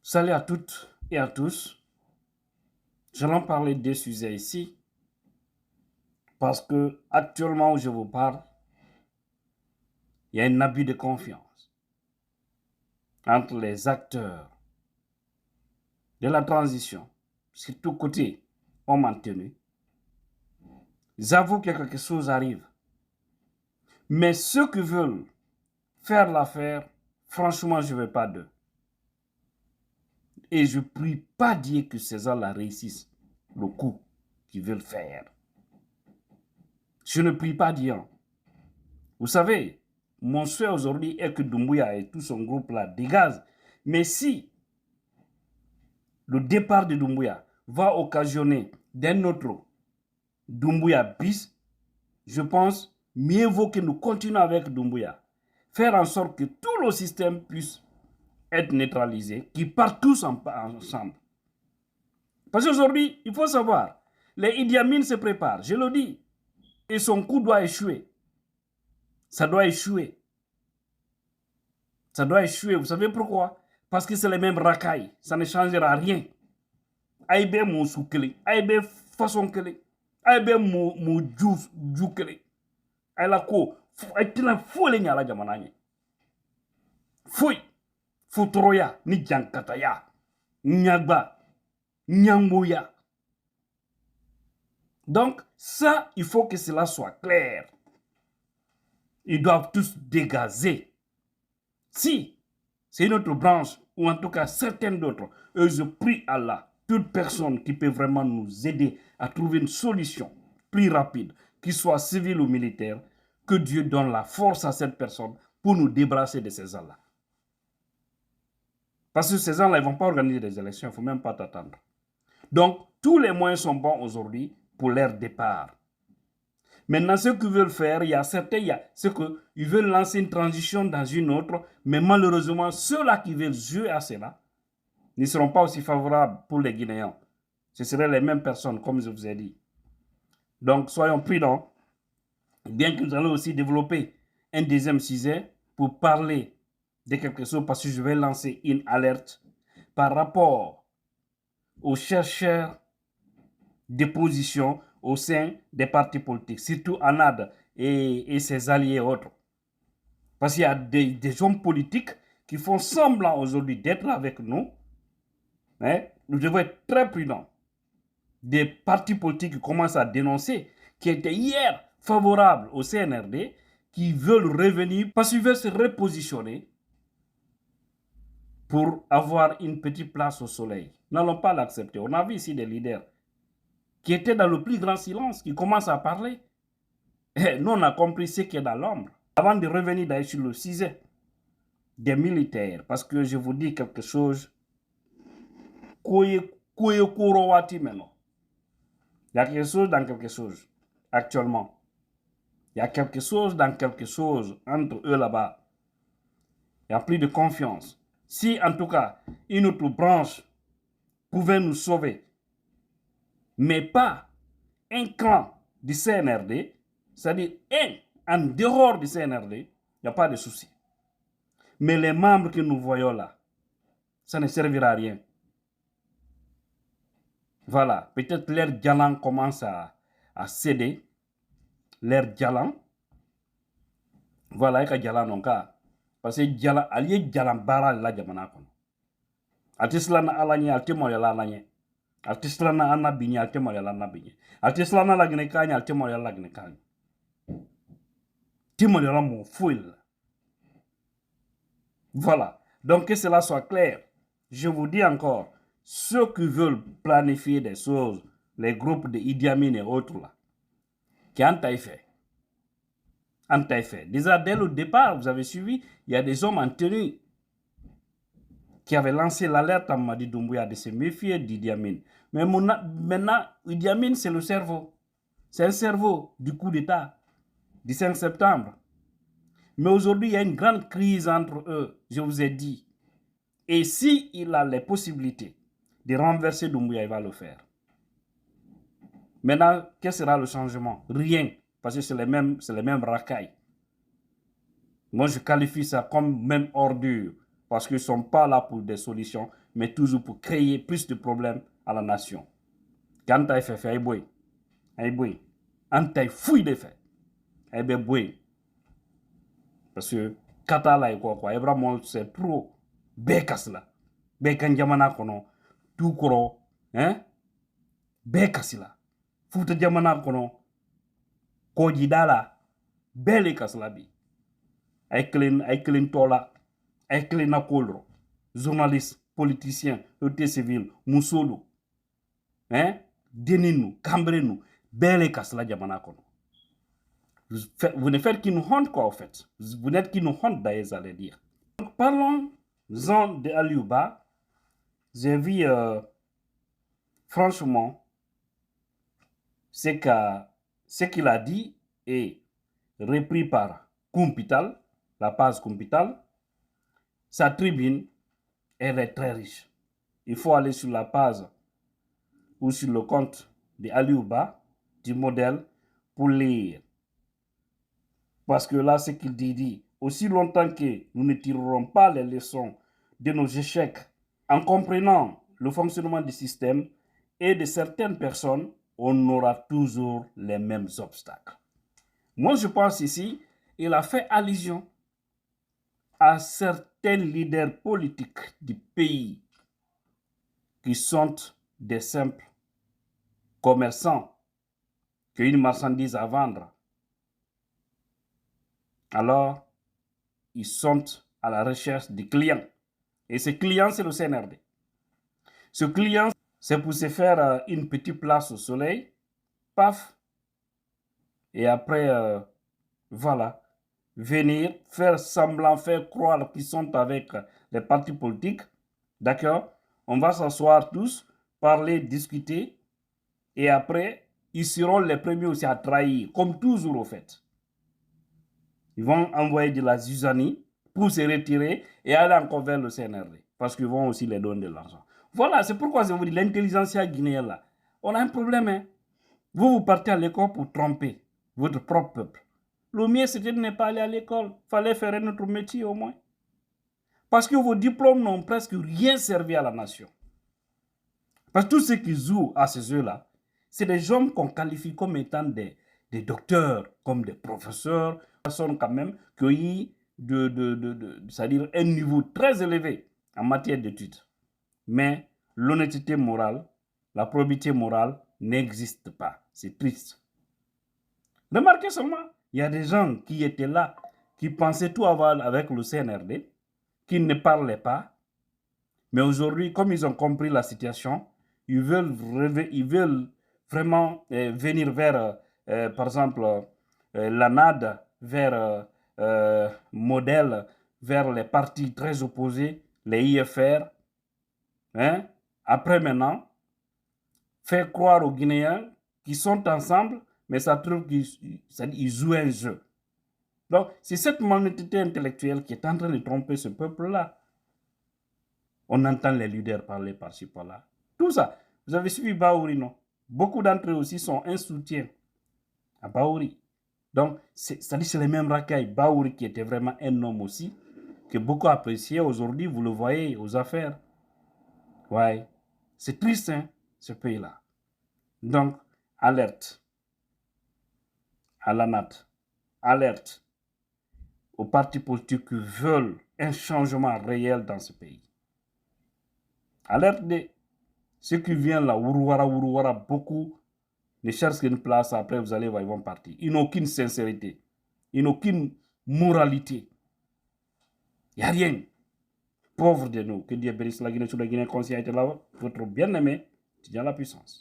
Salut à toutes et à tous. Nous allons parler des sujets ici parce que actuellement où je vous parle, il y a un abus de confiance entre les acteurs de la transition, sur tous côtés, ont maintenu. J'avoue que quelque chose arrive. Mais ceux qui veulent faire l'affaire, franchement, je ne veux pas d'eux. Et je ne prie pas Dieu que ces gens-là réussissent le coup qu'ils veulent faire. Je ne prie pas Dieu. Vous savez, mon souhait aujourd'hui est que Doumbouya et tout son groupe-là dégagent. Mais si le départ de Doumbouya va occasionner d'un autre Doumbouya bis, je pense mieux vaut que nous continuions avec Doumbouya. Faire en sorte que tout le système puisse être neutralisé, qu'ils partent tous ensemble. Parce qu'aujourd'hui, il faut savoir, les Idi Amin se préparent, je le dis, et son coup doit échouer. Ça doit échouer. Ça doit échouer. Vous savez pourquoi? Parce que c'est les mêmes racailles. Ça ne changera rien. Aïbe mon soukele. Aïbe façon kele. Aïbe mon djoukele. Aïla ko. Aïtina foule nyala jamananye. Fouy. Futroya. Ni jankataya. Nyagba. Nyamboya. Donc, ça, il faut que cela soit clair. Ils doivent tous dégazer. Si c'est une autre branche, ou en tout cas certaines d'autres, je prie Allah, toute personne qui peut vraiment nous aider à trouver une solution plus rapide, qu'il soit civil ou militaire, que Dieu donne la force à cette personne pour nous débarrasser de ces gens-là. Parce que ces gens-là, ils ne vont pas organiser des élections, il ne faut même pas t'attendre. Donc, tous les moyens sont bons aujourd'hui pour leur départ. Maintenant, ce qu'ils veulent faire, il y a certains, ceux qui veulent lancer une transition dans une autre, mais malheureusement, ceux-là qui veulent jouer à cela ne seront pas aussi favorables pour les Guinéens. Ce seraient les mêmes personnes, comme je vous ai dit. Donc, soyons prudents, bien que nous allons aussi développer un deuxième sujet pour parler de quelque chose, parce que je vais lancer une alerte par rapport aux chercheurs de position au sein des partis politiques, surtout ANAD et ses alliés et autres. Parce qu'il y a des hommes politiques qui font semblant aujourd'hui d'être avec nous. Mais nous devons être très prudents. Des partis politiques qui commencent à dénoncer, qui étaient hier favorables au CNRD, qui veulent revenir parce qu'ils veulent se repositionner pour avoir une petite place au soleil. N'allons pas l'accepter. On a vu ici des leaders qui étaient dans le plus grand silence, qui commencent à parler. Et nous, on a compris ce qui est dans l'ombre. Avant de revenir d'ailleurs sur le sujet des militaires, parce que je vous dis quelque chose, il y a quelque chose dans quelque chose, actuellement. Il y a quelque chose dans quelque chose entre eux là-bas. Il n'y a plus de confiance. Si, en tout cas, une autre branche pouvait nous sauver, mais pas un clan du CNRD, c'est-à-dire un en dehors du CNRD, il n'y a pas de souci. Mais les membres que nous voyons là, ça ne servira à rien. Voilà, peut-être leur dialan commence à céder. Leur dialan. Voilà, il y a dialan non cas. Parce que dialan, allié dialan bara la jamana kono. Artislana alanye, altemo ya la lanye. Artislana anna binye, altemo ya la anna binye. Artislana la gine kanya, altemo ya la gine kanya. Timo ya la mon fouille. Voilà. Donc que cela soit clair. Je vous dis encore, ceux qui veulent planifier des choses, les groupes de Idi Amin et autres là, qui ont fait. Déjà dès le départ, vous avez suivi, il y a des hommes en tenue qui avaient lancé l'alerte à Mamadi Doumbouya de se méfier d'Idi Amin. Mais maintenant, Idi Amin, c'est le cerveau. C'est un cerveau du coup d'État du 5 septembre. Mais aujourd'hui, il y a une grande crise entre eux, je vous ai dit. Et s'il a les possibilités de renverser Doumbouya, il va le faire. Maintenant, quel sera le changement? Rien, parce que c'est les mêmes racailles. Moi, je qualifie ça comme même ordure. parce qu'ils ne sont pas là pour des solutions, mais toujours pour créer plus de problèmes à la nation. Quand tu as fait, tu fouille de fait, parce que kata la quoi, vraiment c'est trop békas là. Békan jamana kono, tout koro, hein? Békas là. Fouta jamana kono, koji dala, belle kaslabi. Ay clean tola, ay clean akolro. Journaliste, politicien, autorité civile, musolo, hein? Deninu, cambrenu, belle kasla jamana kono. Vous ne faites qu'une honte, quoi, en fait. Vous n'êtes qu'une honte, d'ailleurs, allez dire. Donc, parlons-en de Aliouba. J'ai vu, franchement, ce qu'il a dit est repris par Kumpital, la page Kumpital. Sa tribune, elle est très riche. Il faut aller sur la page ou sur le compte de Aliouba, du modèle, pour lire. Parce que là, ce qu'il dit, aussi longtemps que nous ne tirerons pas les leçons de nos échecs en comprenant le fonctionnement du système et de certaines personnes, on aura toujours les mêmes obstacles. Moi, je pense ici, il a fait allusion à certains leaders politiques du pays qui sont des simples commerçants qui ont une marchandise à vendre. Alors, ils sont à la recherche des clients. Et ce client, c'est le CNRD. Ce client, c'est pour se faire une petite place au soleil, paf, et après, voilà, venir, faire semblant, faire croire qu'ils sont avec les partis politiques. D'accord? On va s'asseoir tous, parler, discuter, et après, ils seront les premiers aussi à trahir, comme toujours au fait. Ils vont envoyer de la zizanie pour se retirer et aller encore vers le CNRD. Parce qu'ils vont aussi les donner de l'argent. Voilà, c'est pourquoi je vous dis, l'intelligentsia guinéenne là, on a un problème. Hein? Vous partez à l'école pour tromper votre propre peuple. Le mieux, c'était de ne pas aller à l'école. Il fallait faire un autre métier au moins. Parce que vos diplômes n'ont presque rien servi à la nation. Parce que tous ceux qui jouent à ces jeux-là, c'est des hommes qu'on qualifie comme étant des docteurs, comme des professeurs, personnes quand même qui ont eu c'est-à-dire un niveau très élevé en matière d'études. Mais l'honnêteté morale, la probité morale n'existe pas. C'est triste. Remarquez seulement, il y a des gens qui étaient là, qui pensaient tout avoir avec le CNRD, qui ne parlaient pas. Mais aujourd'hui, comme ils ont compris la situation, ils veulent vraiment venir vers, par exemple, l'ANAD, vers modèle, vers les partis très opposés, les IFR. Hein? Après maintenant, faire croire aux Guinéens qu'ils sont ensemble, mais ça trouve qu'ils jouent un jeu. Donc, c'est cette malhonnêteté intellectuelle qui est en train de tromper ce peuple-là. On entend les leaders parler par-ci, par-là. Tout ça. Vous avez suivi Baouri, non? Beaucoup d'entre eux aussi sont un soutien à Baouri. Donc, c'est-à-dire c'est les mêmes racailles. Baouri qui était vraiment un homme aussi, que beaucoup appréciaient. Aujourd'hui, vous le voyez aux affaires. Ouais. C'est triste, hein, ce pays-là. Donc, alerte à l'ANAT. Alerte aux partis politiques qui veulent un changement réel dans ce pays. Alerte de ceux qui viennent là, Wuruwara, beaucoup ne cherchent qu'une place, après vous allez voir, ils vont partir. Ils n'ont aucune sincérité, ils n'ont aucune moralité. Il n'y a rien. Pauvre de nous, que Dieu bénisse la Guinée, sur la Guinée consciente, là, votre bien-aimé, Tidjane la puissance.